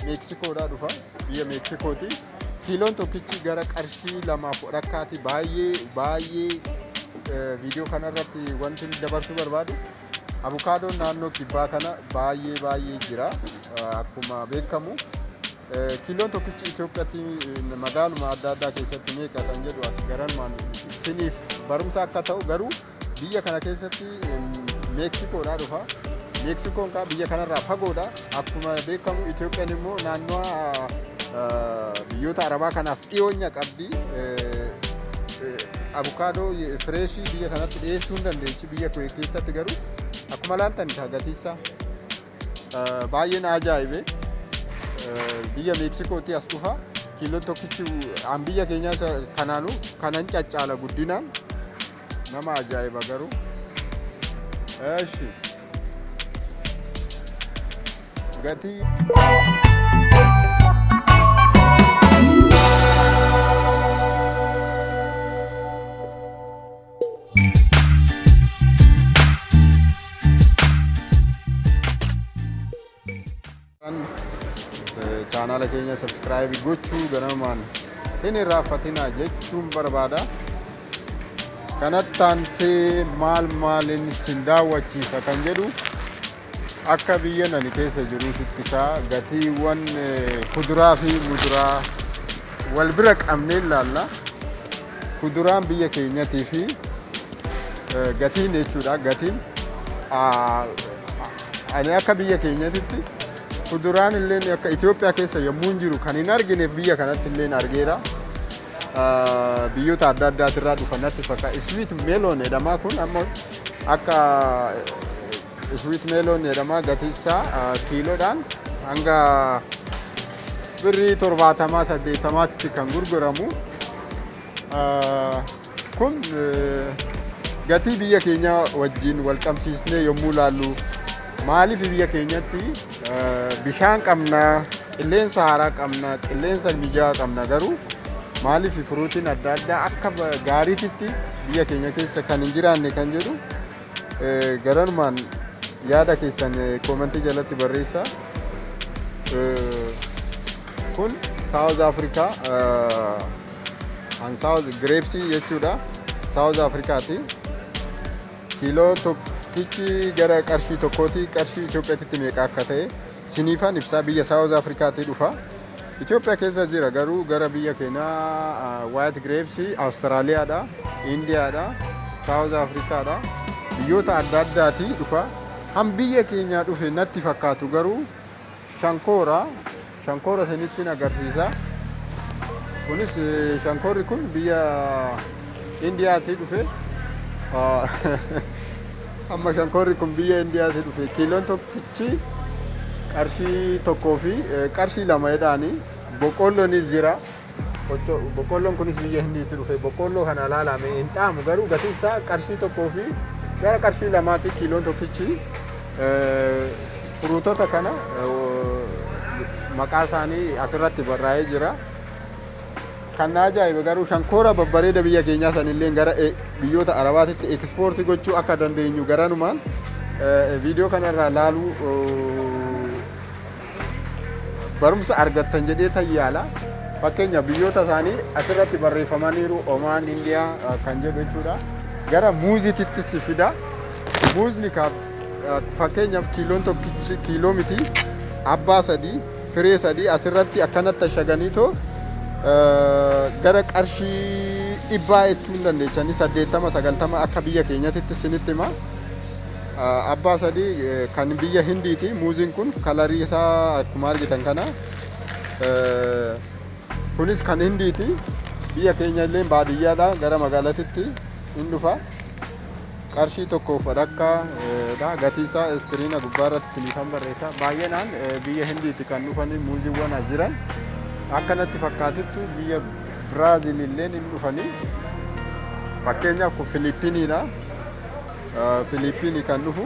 Meksikoodhaa dhufa. Biyya Meksikooti. Kiiloon tokkichi gara qarshii 2.4 baay'ee viidiyoo kanarratti wanti dabarsuu barbaadu. Avokaadoon naannoo kibbaa kana baay'ee jira. Akkuma beekamu kiiloon tokkichi Itoophiyaatti magaaluma adda addaa keessatti meeqa kan jedhu as garanmaan siniif barumsa akka ta'u garuu biyya kana keessatti Meksikoodhaa dhufa. Meksikoon biyya kanarraa fagoodha. Akkuma beekamu Itoophiyaan immoo naannoo biyyoota Arabaa kanaaf dhiyoonya qabdi. Avokaadoo fireeshii biyya kanatti dhiyeessuu hin dandeechi. Biyya keessatti garuu akkuma ilaaltan gatiinsaa baay'een ajaa'ibe. Biyya Meksikooti as dhufa. Kiiloon tokkichi biyya keenyaa kanaanuu kanan caccaala guddinaan nama ajaa'iba garuu. Gatii chaanala keenya subscribe gochuu ganamaan hin irraanfatinaa jechuun barbaada. Kanatti aansee maaliin sin daawwachiisa kan jedhu akka biyya nani keessa jiruutti gatiiwwan kuduraa fi muduraa wal bira qabnee ilaalla. Kuduraan biyya keenyatii fi gatiin jechuudha. Gatiin ani akka biyya keenyatti kuduraan illee akka Itoophiyaa keessa yommuu jiru kan hin argine biyya kanatti illee argeera. Biyyoota adda addaatirraa dhufanitti fakkaata. Sweet melon jedhama kun amma akka sweet melon jedhama gatiinsaa kiiloodhaan hanga birrii 70-80tti kan gurguramu. Kun gatii biyya keenya wajjin wal qabsiisnee yommuu ilaallu maaliif biyya keenyatti bishaan qabna, qilleensa haaraa qabna, qilleensa mijaa'aa qabna garuu maaliif furuutiin adda addaa akka gaariitti biyya keenya keessa kan hin jiraanne kan jedhu garanumaan yaada keessan koomentii jalatti barreessaa. Kun South Africa grapes jechuudha. South Africaati. Kiiloo tokkichi gara qarshii tokkooti. Qarshii Itoophiyaatti meeqa akka ta'e siniifan ibsaa. Biyya South Africaati dhufa. Itoophiyaa keessa jira garuu gara biyya keenyaa white grapes Australiyaadha, Indiyaadha, South Africaadha. Biyyoota adda addaati dhufa. Biyya keenyaa dhufe natti fakkaatu garuu shankoora sinitti agarsiisa. Kunis shankoorri kun biyya Indiyaatti dhufe. Amma shankoorri kun biyya Indiyaatti dhufe. Kiiloon tokkichi qarshii tokkoo fi qarshii 2 jedhaani. Boqqolloonis jira. Boqqolloon kunis biyya Hindiitti dhufe. Boqqolloo kana ilaalame hin xaamu garuu gatiin isaa qarshii tokkoo fi gara qarshii 2tti kiiloon tokkichi. Furuutota kana maqaa isaanii asirratti barraa'ee jira. Kan ajaa'iba garuu shankoora babbareeda biyya keenyaa sanillee gara biyyoota Arabaatitti ekspoortii gochuu akka dandeenyu garanumaan viidiyoo kanarraa ilaaluu barumsa argattan jedhee tayyaala. Fakkeenya biyyoota isaanii asirratti barreeffamaniiru Omaan, Indiyaa kan jedhu jechuudha. Gara muuziittis fida. Muuzni fakkeenyaaf kiiloon tokkichi kiiloo miti abbaa 3 firee 3 asirratti akkanatti ashaganiitoo gara qarshii 100 jechuun dandeechanii 80-90 akka biyya keenyatti sinitti hima. Abbaa 3 kan biyya Hindiiti. Muuziin kun kalarii isaa akkuma argitan kana. Kunis kan Hindiiti. Biyya keenya illee baadiyyaadha gara magaalaatti hin dhufa. Qarshii tokkoof akka gatii isaa iskiriina gubbaarratti siniifan barreessa. Baay'inaan biyya Hindiitti kan dhufanii muuziiwwan as jiran akkanatti fakkaatittu biyya Biraazil illee hin dhufanii. Fakkeenyaaf kun Filiippiiniidha. Filiippiinii kan dhufu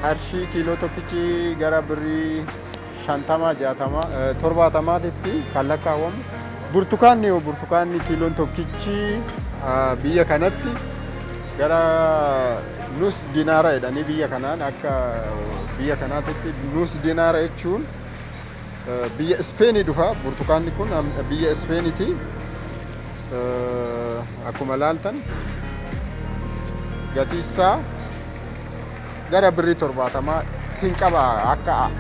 qarshii kiiloo tokkichi gara birrii 50-60-70tti kan lakkaawwamu. Burtukaanni kiiloon tokkichi biyya kanatti gara nus dinaara jedhanii biyya kanaan akka biyya kanaatti nus dinaara jechuun biyya Ispeenii dhufa. Burtukaanni kun biyya Ispeeniiti. Akkuma laaltan gatiisaa gara birrii 70 qaba akka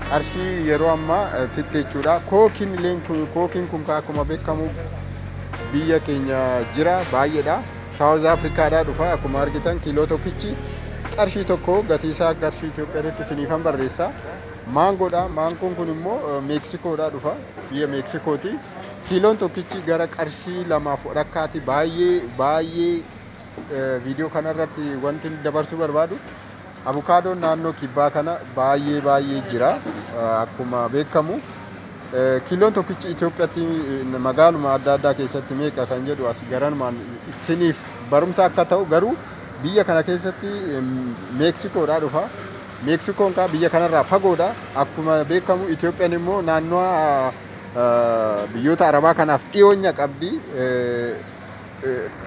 qarshii yeroo ammaa titteechuudha. Kookiin kun akkuma beekamu biyya keenya jira baay'eedha. South Africaadhaa dhufa. Akkuma argitan kiiloo tokkichi qarshii tokko gatiisaa qarshii Itoophiyaatti isiniifan barreessa. Maangoodha. Maangoon kun immoo Meeksikoodhaa dhufa. Biyya Meeksikooti. Kiiloon tokkichi gara qarshii 2.5 baay'ee viidiyoo kanarratti wanti dabarsuu barbaadu. Avukaadoon naannoo kibbaa kana baay'ee jira. Akkuma beekamu kiiloon tokkichi Itoophiyaatti magaaluma adda addaa keessatti meeqa kan jedhu as garanumaan isiniif barumsa akka ta'u garuu biyya kana keessatti Meeksikoodhaa dhufa. Meeksikoon biyya kanarraa fagoodha. Akkuma beekamu Itoophiyaan immoo naannoo biyyoota Arabaa kanaaf dhiyoonya qabdi.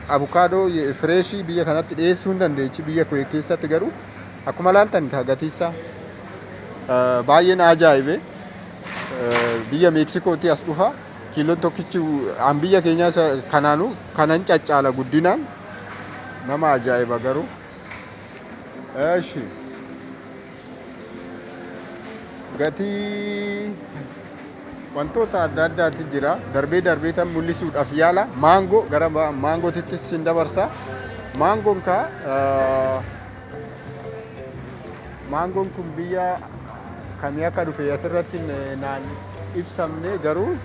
Avukaadoo fireeshii biyya kanatti dhiyeessuu hin dandeechi. Biyya koo keessatti garuu akkuma laaltan gatiisaa baay'een ajaa'ibe. Biyya Meeksikooti as dhufa. Kiiloon tokkichi an biyya keenya kanaanu kanan caccaala guddinaan nama ajaa'iba garuu. Gatii wantoota adda addaatti jira. Darbeetan mul'isuudhaaf yaala. Maangoo gara maangootittis sin dabarsa. Maangoon kun biyya kamii akka dhufe asirratti naan ibsamne garuu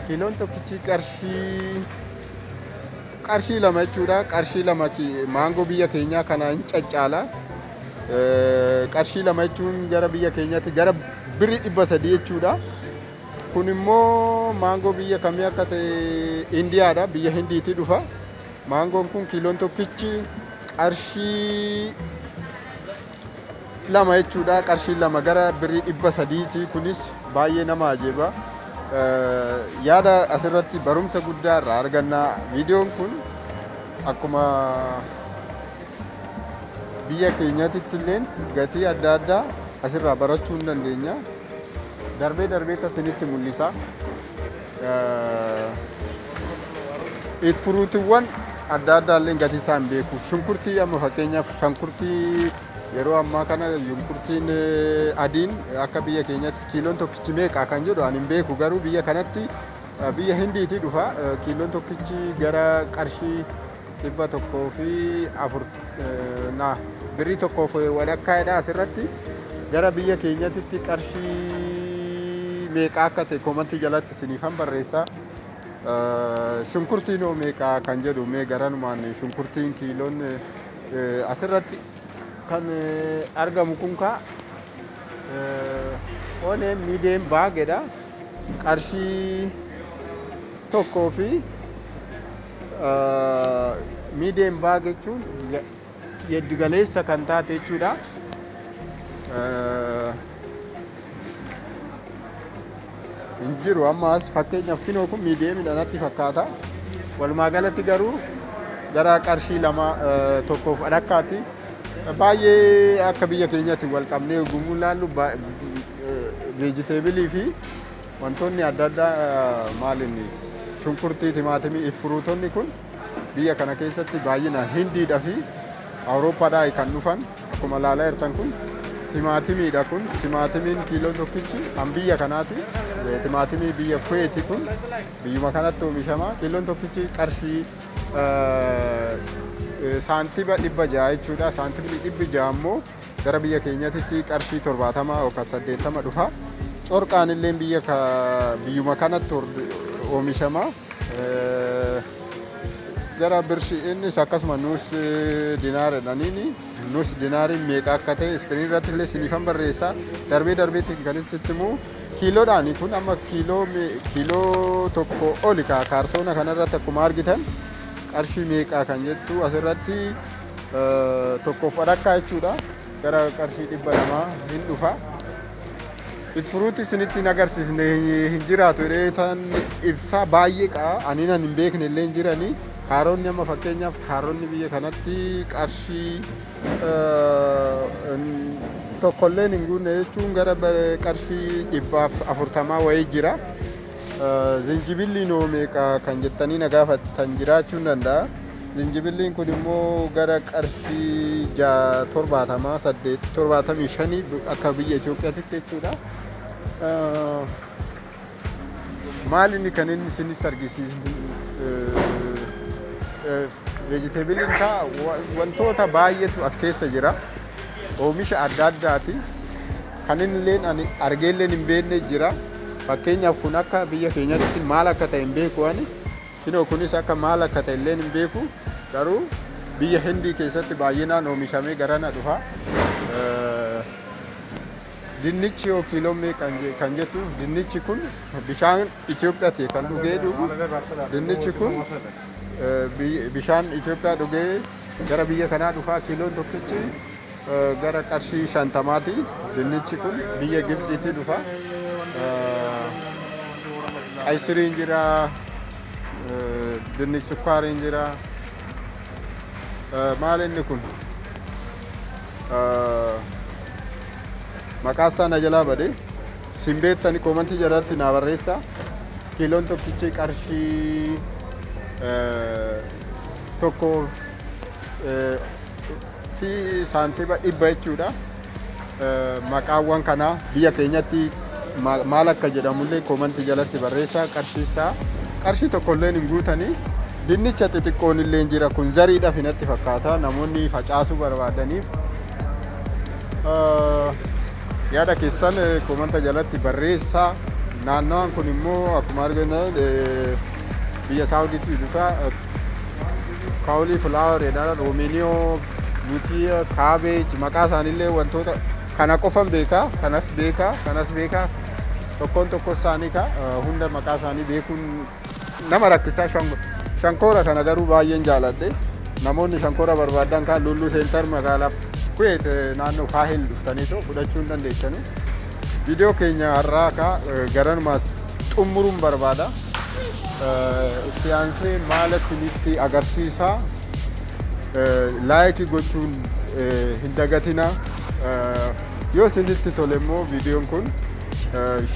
kiiloon tokkichi qarshii 2 jechuudha. Qarshii 2 maangoo biyya keenyaa kanaan caccaala. Qarshii 2 jechuun gara biyya keenyaatti gara birrii 300 jechuudha. Kun immoo maangoo biyya kamii akka ta'e Indiyaadha. Biyya Hindiitti dhufa. Maangoon kun kiiloon tokkichi qarshii 2 jechuudha. Qarshii 2 gara birrii 300ti. Kunis baay'ee nama ajaa'iba. Yaada asirratti barumsa guddaa irraa arganna. Viidiyoon kun akkuma biyya keenyaatti illee gatii adda addaa asirraa barachuu hin dandeenya. Darbee isinitti mul'isa. Furuutiiwwan adda addaa illee gatii isaa hin beeku. Shunkurtii amma fakkeenyaaf shunkurtii yeroo ammaa kana shunkurtiin adiin akka biyya keenyatti kiiloon tokkichi meeqa kan jedhu ani hin beeku. Garuu biyya kanatti biyya Hindiitii dhufa. Kiiloon tokkichi gara qarshii 104 birrii 1.5 asirratti. Gara biyya keenyatti qarshii meeqa akka ta'e komantii jalatti isiniifan barreessa. Shunkurtiin meeqa kan jedhu mee garanumaan shunkurtiin kiiloon asirratti kan argamu kun onee miidiyem baagedha. Qarshii 1 fi miidiyem baag jechuun yeddu galeessa kan taate jechuudha. Hin jiru ammas fakkeenyaaf kinoo kun miidiyemidha natti fakkaata. Walumaa galatti garuu gara qarshii 2.1 baay'ee akka biyya keenyatti wal qabnee gumuu laallu veejiteebilii fi wantoonni adda addaa maalinni shunkurtii, timaatimii, furuutonni kun biyya kana keessatti baay'inaan Hindiidhaa fi Awurooppaadhaa kan dhufan. Akkuma laalaa jirtan kun timaatimiidha. Kun timaatimiin kiiloon tokkichi kan biyya kanaati. Timaatimii biyya Kuweeti kun biyyuma kanatti oomishama. Kiiloon tokkichi qarshii saantiba 600 jechuudha. Saantimni 600 immoo gara biyya keenyatti qarshii 70 yookaan 80 dhufa. Corqaan illee biyyuma kanatti oomishama. Gara birshii innis akkasuma nus dinaaridhaniini. Nus dinaariin meeqa akka ta'e iskiriin irratti illee isiniifan barreessa. Darbeetti kan isitti immoo kiiloodhaan kun amma kiiloo tokko oli kaartoona kanarratti akkuma argitan qarshii meeqa kan jettu asirratti 1.5 jechuudha. Gara qarshii 200 hin dhufa. Furuutii isinitti hin agarsiisne hin jiraatu. Tan ibsaa baay'ee aniin hin beekne illee hin jiranii. Kaaronni amma fakkeenyaaf kaaronni biyya kanatti qarshii tokkolleen hin guunne jechuun gara qarshii 140 wayii jira. Zinjibilli noo meeqa kan jettanii na gaafatan jiraachuu danda'a. Zinjibilliin kun immoo gara qarshii 75 akka biyya Itoophiyaatti jechuudha. Maal inni kan inni isinitti argisiisu vegetabiliin isaa wantoota baay'eetu as keessa jira. Oomisha adda addaati. Kan inni illee ani argeellee hin beekne jira. Fakkeenyaaf kun akka biyya keenyatti maal akka ta'e hin beeku ani. Kunoo kunis akka maal akka ta'e illee hin beeku. Garuu biyya Hindii keessatti baay'inaan oomishamee garana dhufa. Dinnichi yoo kiiloommee kan jettu dinnichi kun bishaan Itoophiyaatti kan dhugee dhugu. Dinnichi kun bishaan Itoophiyaa dhugee gara biyya kanaa dhufa. Kiiloon tokkichi gara qarshii 50ti. Dinnichi kun biyya Gibxiitti dhufa. Qaysiriin jira. Dinnichi sukkaariin jira. Maal inni kun? Maqaan isaa na jalaa bade. Simbeettani koomantii jalatti naa barreessa. Kiiloon tokkichi qarshii tokko fi saantiima 100 jechuudha. Maqaawwan kanaa biyya keenyatti maal akka jedhamullee koomantii jalatti barreessa. Qarshii isaa qarshii tokkolleen hin guutanii. Dinnicha xixiqqoon illee jira. Kun zariidhaaf inatti fakkaata. Namoonni facaasuu barbaadaniif yaada keessan koomanta jalatti barreessaa. Naannawaan kun immoo akkuma arginu biyya Saawudiitti dhufa. Kaawulii filaawar jedhama. Roominiyoo, nutii, kaabeej maqaa isaaniillee wantoota kana qofan beekaa. Kanas beekaa. Kanas beekaa. Tokkoon isaanii hunda maqaa isaanii beekuun nama rakkisaa. Shankoora kana garuu baay'een jaaladhe. Namoonni shankoora barbaadan kan Lulluu Seentar magaalaa Kuweet naannoo Kaahil dhuftanii fudhachuu dandeessanu. Viidiyoo keenya har'aa garanumaas xumuruun barbaada. Siyaansee maal isinitti agarsiisa. Laayikii gochuun hin dagatina. Yoo isinitti tole immoo viidiyoon kun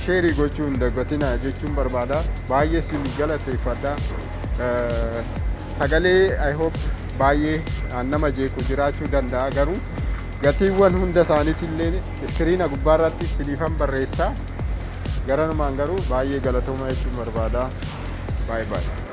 sheerii gochuun hin dagatina jechuun barbaada. Baay'ee isin galateeffadha. Sagalee I hope baay'ee nama jeeku jiraachuu danda'a garuu gatiiwwan hunda isaaniitillee iskiriina gubbaarratti siniifan barreessaa. Garanumaan garuu baay'ee galatooma jechuun barbaada. Bye bye.